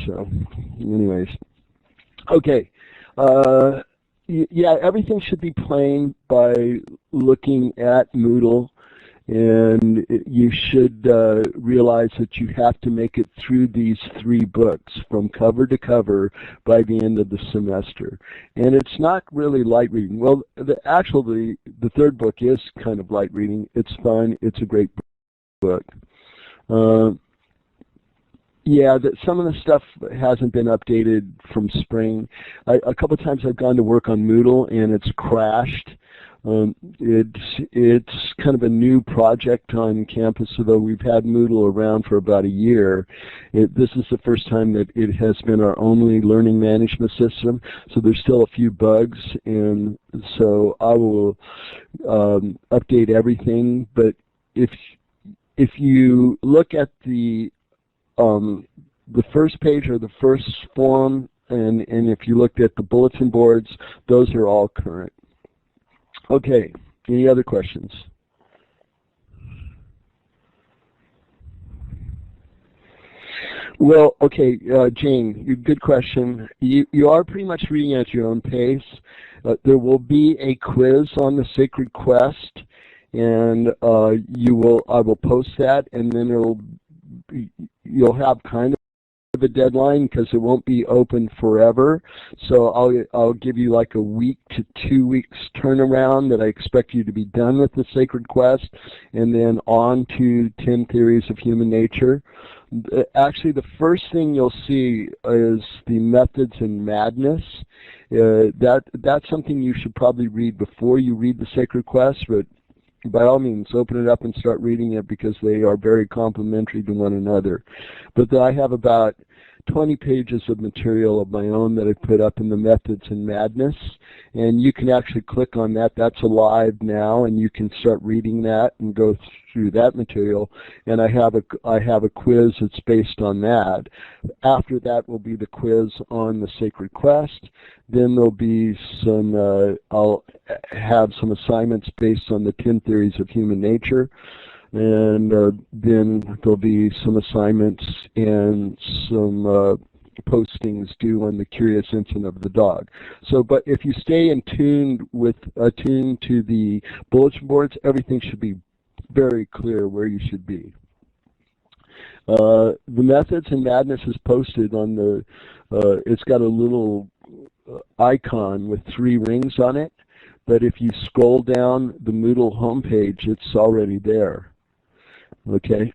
So, anyways, okay. Yeah, everything should be plain by looking at Moodle, and you should realize that you have to make it through these 3 books from cover to cover by the end of the semester. And it's not really light reading. Well, actually, the 3rd book is kind of light reading. It's fun. It's a great book. Yeah, some of the stuff hasn't been updated from spring. A couple of times I've gone to work on Moodle and it's crashed. It's kind of a new project on campus, although we've had Moodle around for about a year. This is the first time that it has been our only learning management system, so there's still a few bugs, and so I will update everything. But if you look at the first page or the first forum, and if you looked at the bulletin boards, those are all current. Okay, any other questions? Well, okay, Jane, good question. You are pretty much reading at your own pace. There will be a quiz on the Sacred Quest, and I will post that, and then you'll have kind of a deadline because it won't be open forever. So I'll give you like a week to 2 weeks turnaround that I expect you to be done with the Sacred Quest, and then on to 10 Theories of Human Nature. Actually, the first thing you'll see is the Methods in Madness. That's something you should probably read before you read the Sacred Quest, but by all means, open it up and start reading it because they are very complementary to one another. But I have about 20 pages of material of my own that I put up in the Methods in Madness, and you can actually click on that. That's alive now, and you can start reading that and go through that material. And I have a quiz that's based on that. After that will be the quiz on the Sacred Quest. Then there'll be I'll have some assignments based on the 10 Theories of Human Nature. And then there'll be some assignments and some postings due on the curious incident of the dog. So, but if you stay attuned to the bulletin boards, everything should be very clear where you should be. The Methods in Madness is posted on the, it's got a little icon with 3 rings on it, but if you scroll down the Moodle homepage, it's already there. Okay.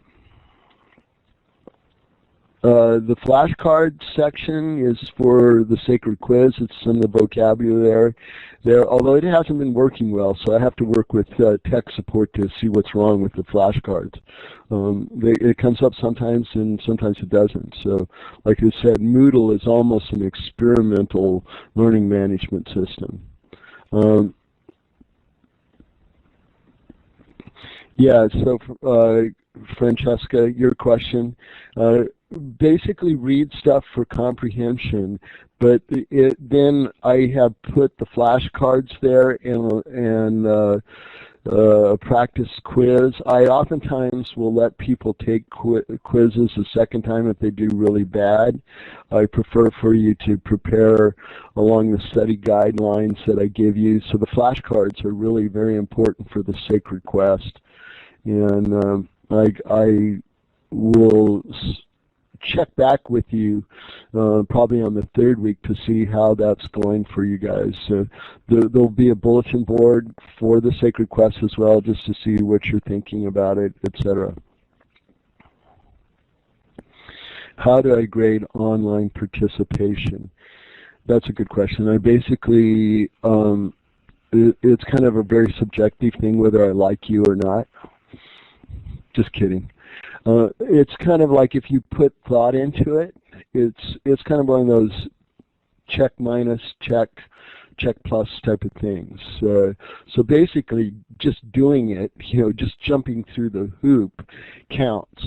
The flashcard section is for the Sacred Quiz. It's some of the vocabulary there, although it hasn't been working well, so I have to work with tech support to see what's wrong with the flashcards. It comes up sometimes and sometimes it doesn't. So, like I said, Moodle is almost an experimental learning management system. Yeah, so Francesca, your question, basically read stuff for comprehension, but then I have put the flashcards there and a practice quiz. I oftentimes will let people take quizzes a second time if they do really bad. I prefer for you to prepare along the study guidelines that I give you. So the flashcards are really very important for the Sacred Quest. And I will check back with you probably on the 3rd week to see how that's going for you guys. There'll be a bulletin board for the Sacred Quest as well, just to see what you're thinking about it, etc. How do I grade online participation? That's a good question. I basically, it's kind of a very subjective thing whether I like you or not. Just kidding. It's kind of like if you put thought into it, it's kind of one of those check minus, check plus type of things. So basically, just doing it, just jumping through the hoop counts.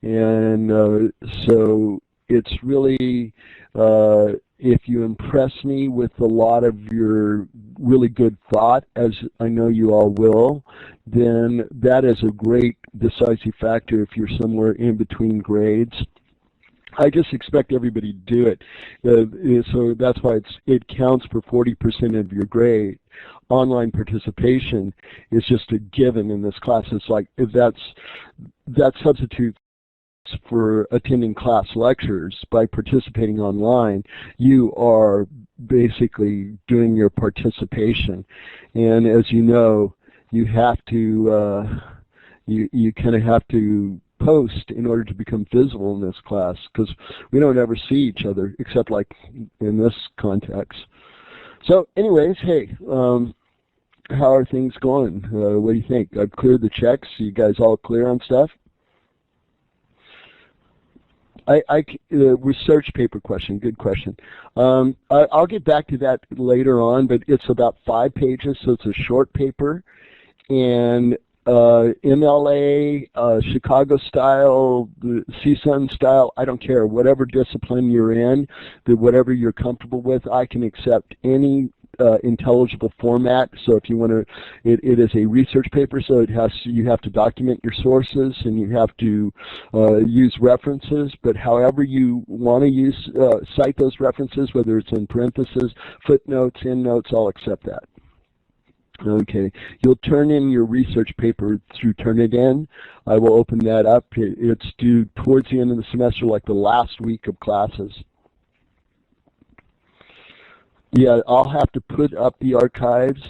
And so it's really, if you impress me with a lot of your really good thought, as I know you all will, then that is a great decisive factor if you're somewhere in between grades. I just expect everybody to do it. So that's why it counts for 40% of your grade. Online participation is just a given in this class. It's like if that substitutes for attending class lectures. By participating online, you are basically doing your participation. And as you know, you have to you kind of have to post in order to become visible in this class, because we don't ever see each other except like in this context. So anyways, hey, how are things going? What do you think? I've cleared the checks. You guys all clear on stuff? Research paper question, good question. I'll get back to that later on, but it's about 5 pages, so it's a short paper. And MLA, Chicago style, CSUN style, I don't care. Whatever discipline you're in, whatever you're comfortable with, I can accept any intelligible format. So if you want to, it is a research paper, so you have to document your sources and you have to use references. But however you want to cite those references, whether it's in parentheses, footnotes, endnotes, I'll accept that. Okay, you'll turn in your research paper through Turnitin. I will open that up. It's due towards the end of the semester, like the last week of classes. Yeah, I'll have to put up the archives.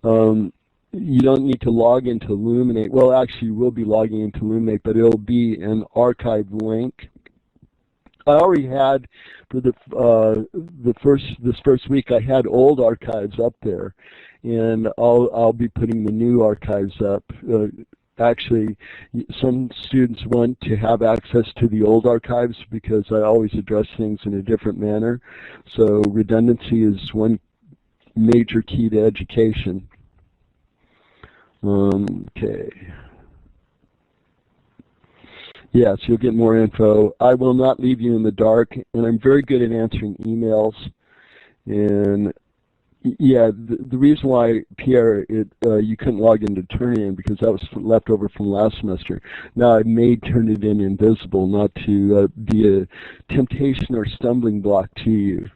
You don't need to log into Illuminate. Well, actually, you will be logging into Illuminate, but it'll be an archive link. I already had for this first week. I had old archives up there, and I'll be putting the new archives up. Actually, some students want to have access to the old archives because I always address things in a different manner. So redundancy is one major key to education. Okay. Yes, you'll get more info. I will not leave you in the dark, and I'm very good at answering emails. And yeah, the reason why, Pierre, you couldn't log into Turnitin because that was left over from last semester. Now I made Turnitin invisible, not to be a temptation or stumbling block to you.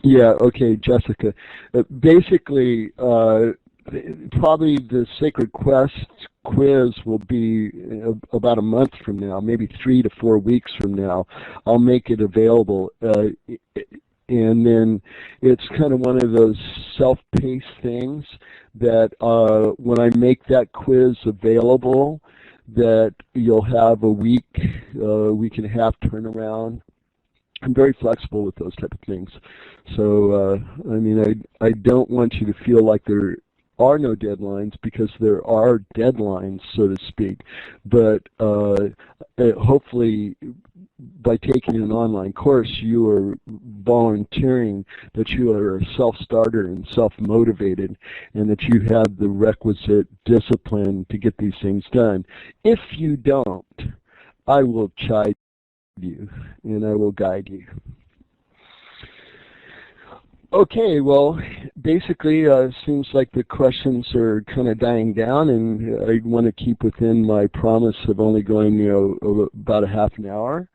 Yeah, okay, Jessica. Basically, probably the Sacred Quest quiz will be about a month from now, maybe 3 to 4 weeks from now. I'll make it available. And then it's kind of one of those self-paced things that when I make that quiz available, that you'll have a week and a half turnaround. I'm very flexible with those type of things. So, I mean, I don't want you to feel like there are no deadlines, because there are deadlines, so to speak. But hopefully, by taking an online course, you are volunteering that you are a self-starter and self-motivated, and that you have the requisite discipline to get these things done. If you don't, I will chide you, and I will guide you. Okay, well, basically, it seems like the questions are kind of dying down, and I want to keep within my promise of only going, about a half an hour.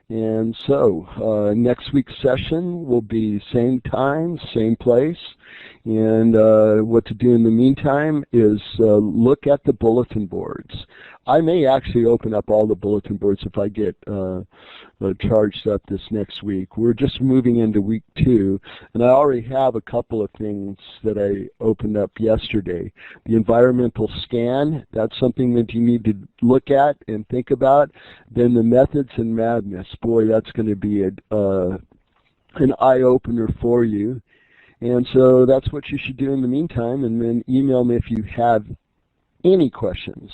And so, next week's session will be same time, same place. And what to do in the meantime is look at the bulletin boards. I may actually open up all the bulletin boards if I get charged up this next week. We're just moving into week 2, and I already have a couple of things that I opened up yesterday. The environmental scan, that's something that you need to look at and think about. Then the methods and madness, boy, that's going to be an eye-opener for you. And so that's what you should do in the meantime, and then email me if you have any questions.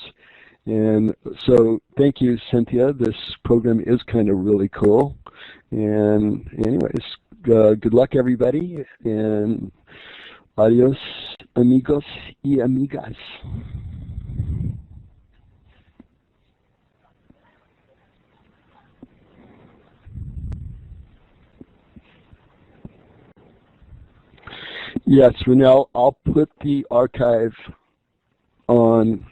And so thank you, Cynthia. This program is kind of really cool. And anyways, good luck, everybody, and adios, amigos y amigas. Yes, Renelle, I'll put the archive on